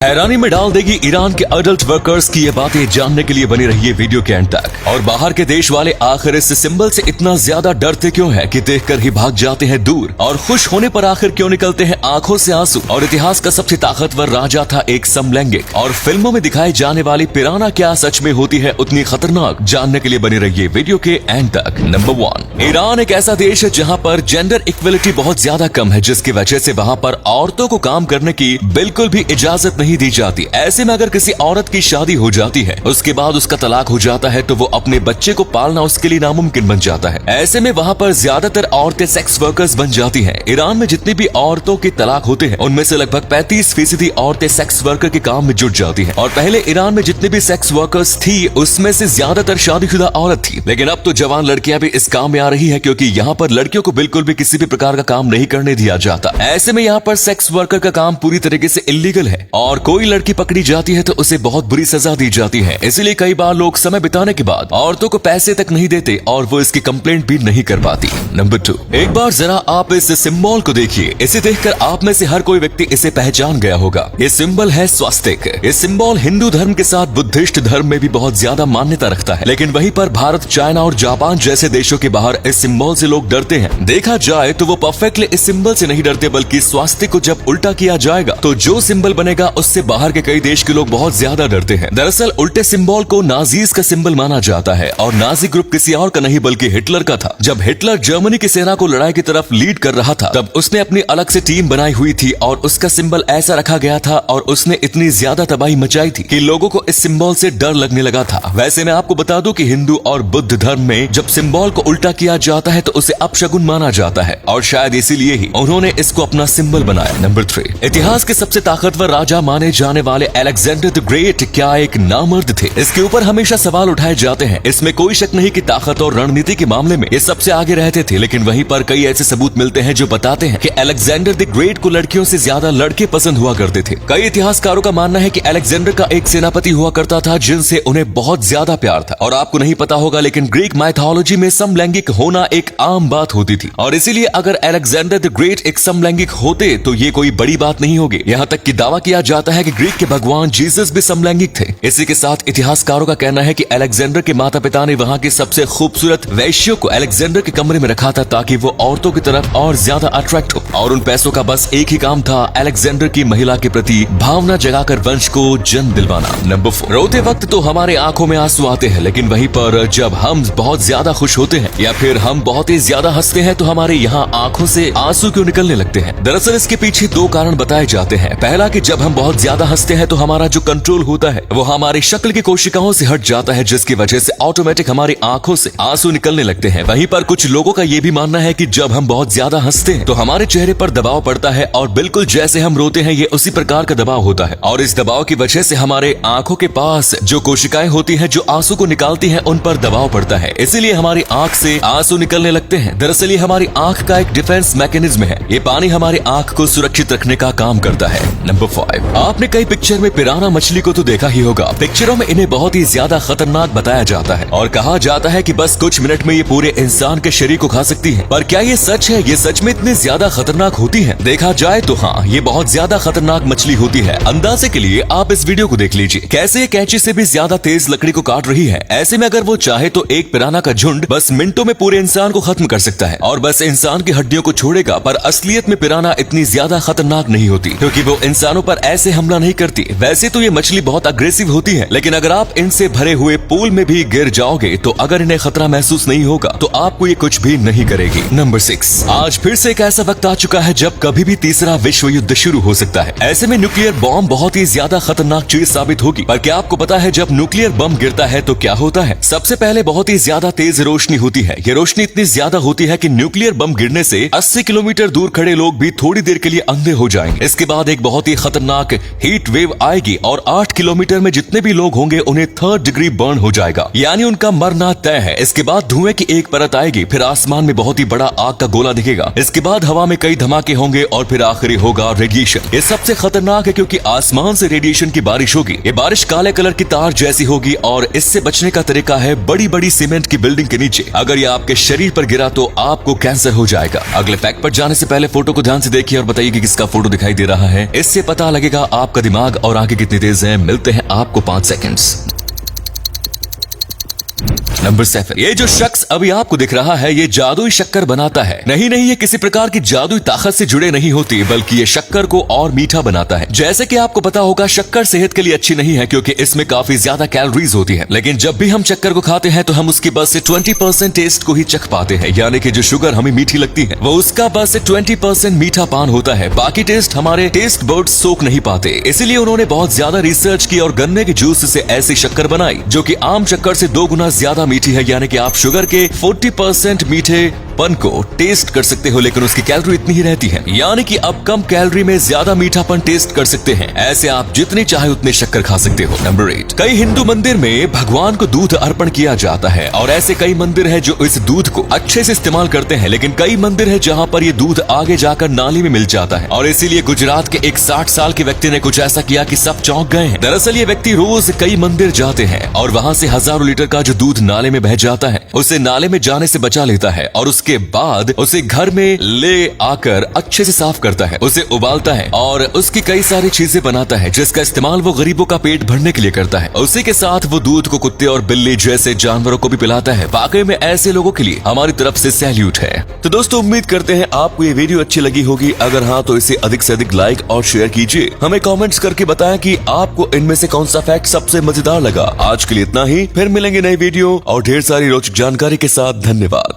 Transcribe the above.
हैरानी में डाल देगी ईरान के अडल्ट वर्कर्स की ये बातें जानने के लिए बनी रहिए वीडियो के एंड तक। और बाहर के देश वाले आखिर इस सिंबल से इतना ज्यादा डरते क्यों है कि देखकर ही भाग जाते हैं दूर, और खुश होने पर आखिर क्यों निकलते हैं आंखों से आंसू। और इतिहास का सबसे ताकतवर राजा था एक समलैंगिक, और फिल्मों में दिखाई जाने वाली पिराना क्या सच में होती है उतनी खतरनाक, जानने के लिए बनी रहिए वीडियो के एंड तक। नंबर 1, ईरान एक ऐसा देश है जहाँ पर जेंडर इक्वलिटी बहुत ज्यादा कम है, जिसकी वजह से वहाँ पर औरतों को काम करने की बिल्कुल भी इजाजत नहीं दी जाती। ऐसे में अगर किसी औरत की शादी हो जाती है, उसके बाद उसका तलाक हो जाता है, तो वो अपने बच्चे को पालना उसके लिए नामुमकिन बन जाता है। ऐसे में वहाँ पर ज्यादातर औरतें सेक्स वर्कर्स बन जाती हैं। ईरान में जितनी भी औरतों के तलाक होते हैं, उनमें से लगभग 35% औरतें सेक्स वर्कर के काम में जुट जाती हैं। और पहले ईरान में जितने भी सेक्स वर्कर्स थी, उसमें से ज्यादातर शादीशुदा औरत थी। लेकिन अब तो जवान लड़कियां भी इस काम में आ रही है, क्योंकि यहाँ पर लड़कियों को बिल्कुल भी किसी भी प्रकार का काम नहीं करने दिया जाता। ऐसे में यहाँ पर सेक्स वर्कर का काम पूरी तरीके से इलीगल है, और कोई लड़की पकड़ी जाती है तो उसे बहुत बुरी सजा दी जाती है। इसलिए कई बार लोग समय बिताने के बाद औरतों को पैसे तक नहीं देते, और वो इसकी कंप्लेंट भी नहीं कर पाती। नंबर 2, एक बार जरा आप इस सिंबल को देखिए। इसे देखकर आप में से हर कोई व्यक्ति इसे पहचान गया होगा। ये सिंबल है स्वास्तिक। ये सिंबल हिंदू धर्म के साथ बुद्धिस्ट धर्म में भी बहुत ज्यादा मान्यता रखता है, लेकिन वहीं पर भारत, चाइना और जापान जैसे देशों के बाहर इस सिंबल से लोग डरते हैं। देखा जाए तो वो परफेक्टली इस सिंबल से नहीं डरते, बल्कि स्वास्तिक को जब उल्टा किया जाएगा तो जो सिंबल बनेगा उससे बाहर के कई देश के लोग बहुत ज्यादा डरते हैं। दरअसल उल्टे सिंबल को नाजीज का सिंबल माना जाता है, और नाजी ग्रुप किसी और का नहीं बल्कि हिटलर का था। जब हिटलर जर्मनी की सेना को लड़ाई की तरफ लीड कर रहा था, तब उसने अपनी अलग से टीम बनाई हुई थी, और उसका सिंबल ऐसा रखा गया था, और उसने इतनी ज्यादा तबाही मचाई थी कि लोगों को इस सिंबल से डर लगने लगा था। वैसे मैं आपको बता दूं कि हिंदू और बुद्ध धर्म में जब सिंबल को उल्टा किया जाता है तो उसे अपशगुन माना जाता है, और शायद इसीलिए ही उन्होंने इसको अपना सिंबल बनाया। नंबर 3, इतिहास के सबसे ताकतवर राजा माने जाने वाले अलेक्जेंडर द ग्रेट क्या एक नामर्द थे? इसके ऊपर हमेशा सवाल उठाए जाते हैं। इसमें कोई शक नहीं कि ताकत और रणनीति के मामले में ये सबसे आगे रहते थे, लेकिन वहीं पर कई ऐसे सबूत मिलते हैं जो बताते हैं कि अलेक्जेंडर द ग्रेट को लड़कियों से ज्यादा लड़के पसंद हुआ करते थे। कई इतिहासकारों का मानना है कि अलेक्जेंडर का एक सेनापति हुआ करता था जिनसे उन्हें बहुत ज्यादा प्यार था। और आपको नहीं पता होगा, लेकिन ग्रीक माइथोलॉजी में समलैंगिक होना एक आम बात होती थी, और इसीलिए अगर अलेक्जेंडर द ग्रेट एक समलैंगिक होते तो ये कोई बड़ी बात नहीं होगी। यहाँ तक कि दावा किया जाता है कि ग्रीक के भगवान जीसस भी समलैंगिक थे। इसी के साथ इतिहासकारों का कहना है कि अलेक्जेंडर के माता पिता ने वहाँ की सबसे खूबसूरत वैश्यों को अलेक्जेंडर के कमरे में रखा था, ताकि वो औरतों की तरफ और ज्यादा अट्रैक्ट हो, और उन पैसों का बस एक ही काम था, अलेक्जेंडर की महिला के प्रति भावना जगाकर वंश को जन्म दिलवाना। नंबर 4, रोते वक्त तो हमारे आंखों में आंसू आते हैं, लेकिन वहीं पर जब हम बहुत ज्यादा खुश होते हैं या फिर हम बहुत ही ज्यादा हंसते हैं तो हमारे यहाँ आंखों से आंसू क्यों निकलने लगते हैं? दरअसल इसके पीछे 2 कारण बताए जाते हैं। पहला कि जब हम बहुत ज्यादा हंसते हैं तो हमारा जो कंट्रोल होता है वो हमारी शक्ल की कोशिकाओं से हट जाता है, जिसकी वजह से ऑटोमेटिक हमारी आंखों से आंसू निकलने लगते हैं। वहीं पर कुछ लोगों का ये भी मानना है कि जब हम बहुत ज्यादा हंसते हैं तो हमारे चेहरे पर दबाव पड़ता है, और बिल्कुल जैसे हम रोते हैं ये उसी प्रकार का दबाव होता है, और इस दबाव की वजह से हमारे आंखों के पास जो कोशिकाएं होती हैं जो आंसू को निकालती हैं, उन पर दबाव पड़ता है, इसीलिए हमारी आंख से आंसू निकलने लगते हैं। दरअसल ये हमारी आंख का एक डिफेंस मैकेनिज्म है। ये पानी हमारी आंख को सुरक्षित रखने का काम करता है। नंबर 5, आपने कई पिक्चर में पिराना मछली को तो देखा ही होगा। पिक्चरों में इन्हें बहुत ही ज्यादा खतरनाक बताया जाता है, और कहा जाता है कि बस कुछ मिनट में ये पूरे इंसान के शरीर को खा सकती है। पर क्या ये सच है? ये सच में इतनी ज्यादा खतरनाक होती है? देखा जाए तो हाँ, ये बहुत ज्यादा खतरनाक मछली होती है। अंदाजे के लिए आप इस वीडियो को देख लीजिए, कैसे ये कैंची से भी ज्यादा तेज लकड़ी को काट रही है। ऐसे में अगर वो चाहे तो एक पिराना का झुंड बस मिनटों में पूरे इंसान को खत्म कर सकता है, और बस इंसान की हड्डियों को छोड़ेगा। पर असलियत में पिराना इतनी ज्यादा खतरनाक नहीं होती, क्योंकि वो इंसानों पर ऐसे हमला नहीं करती। वैसे तो ये मछली बहुत अग्रेसिव होती है, लेकिन अगर आप इनसे भरे हुए पूल में भी गिर जाओगे तो अगर इन्हें खतरा महसूस नहीं होगा तो आपको ये कुछ भी नहीं करेगी। नंबर 6, आज फिर से एक ऐसा वक्त आ चुका है जब कभी भी तीसरा विश्व युद्ध शुरू हो सकता है। ऐसे में न्यूक्लियर बॉम्ब बहुत ही ज्यादा खतरनाक चीज साबित होगी। पर क्या आपको पता है जब न्यूक्लियर बम गिरता है तो क्या होता है? सबसे पहले बहुत ही ज्यादा तेज रोशनी होती है। ये रोशनी इतनी ज्यादा होती है कि न्यूक्लियर बम गिरने से 80 किलोमीटर दूर खड़े लोग भी थोड़ी देर के लिए अंधे हो जाएंगे। इसके बाद एक बहुत ही खतरनाक हीट वेव आएगी, और 8 किलोमीटर में जितने भी लोग होंगे उन्हें 3rd डिग्री बर्न हो जाएगा, यानी उनका मरना तय है। इसके बाद धुएं की एक परत आएगी, फिर आसमान में बहुत ही बड़ा आग का गोला दिखेगा। इसके बाद हवा में कई धमाके होंगे, और फिर आखिरी होगा रेडिएशन। ये सबसे खतरनाक है क्योंकि आसमान से रेडिएशन की बारिश होगी। ये बारिश काले कलर की तार जैसी होगी, और इससे बचने का तरीका है बड़ी बड़ी सीमेंट की बिल्डिंग के नीचे। अगर ये आपके शरीर पर गिरा तो आपको कैंसर हो जाएगा। अगले फैक्ट पर जाने से पहले फोटो को ध्यान से देखिए और बताइए कि किसका फोटो दिखाई दे रहा है। इससे पता लगेगा आपका दिमाग और आंखें कितनी तेज हैं, मिलते हैं आपको 5 सेकंड्स। नंबर 7, ये जो शख्स अभी आपको दिख रहा है ये जादुई शक्कर बनाता है। नहीं, ये किसी प्रकार की जादुई ताकत से जुड़े नहीं होती, बल्कि ये शक्कर को और मीठा बनाता है। जैसे कि आपको पता होगा शक्कर सेहत के लिए अच्छी नहीं है क्योंकि इसमें काफी ज्यादा कैलोरीज होती है। लेकिन जब भी हम शक्कर को खाते हैं तो हम उसकी बस से 20% टेस्ट को ही चख पाते हैं, यानी कि जो शुगर हमें मीठी लगती है वो उसका बस से 20% मीठा पान होता है। बाकी टेस्ट हमारे टेस्ट बर्ड्स सोख नहीं पाते। इसीलिए उन्होंने बहुत ज्यादा रिसर्च की और गन्ने के जूस से ऐसी शक्कर बनाई जो कि आम शक्कर से 2 गुना ज्यादा मीठी है, यानी कि आप शुगर के 40% मीठे पन को टेस्ट कर सकते हो, लेकिन उसकी कैलोरी इतनी ही रहती है, यानी कि आप कम कैलोरी में ज्यादा मीठापन टेस्ट कर सकते हैं। ऐसे आप जितनी चाहे उतने शक्कर खा सकते हो। नंबर 8, कई हिंदू मंदिर में भगवान को दूध अर्पण किया जाता है और ऐसे कई मंदिर है जो इस दूध को अच्छे से इस्तेमाल करते हैं, लेकिन कई मंदिर है जहाँ पर ये दूध आगे जाकर नाली में मिल जाता है। और इसीलिए गुजरात के एक 60 साल के व्यक्ति ने कुछ ऐसा किया कि सब चौंक गए हैं। दरअसल ये व्यक्ति रोज कई मंदिर जाते हैं और वहाँ से हजारों लीटर का जो दूध नाले में बह जाता है उसे नाले में जाने से बचा लेता है और उसके बाद उसे घर में ले आकर अच्छे से साफ करता है, उसे उबालता है और उसकी कई सारी चीजें बनाता है जिसका इस्तेमाल वो गरीबों का पेट भरने के लिए करता है। उसी के साथ वो दूध को कुत्ते और बिल्ली जैसे जानवरों को भी पिलाता है। वाकई में ऐसे लोगों के लिए हमारी तरफ से सैल्यूट है। तो दोस्तों उम्मीद करते हैं आपको ये वीडियो अच्छी लगी होगी। अगर हाँ तो इसे अधिक से अधिक लाइक और शेयर कीजिए। हमें कमेंट्स करके बताएं कि आपको इनमें से कौन सा फैक्ट सबसे मजेदार लगा। आज के लिए इतना ही, फिर मिलेंगे नई वीडियो और ढेर सारी रोचक जानकारी के साथ। धन्यवाद।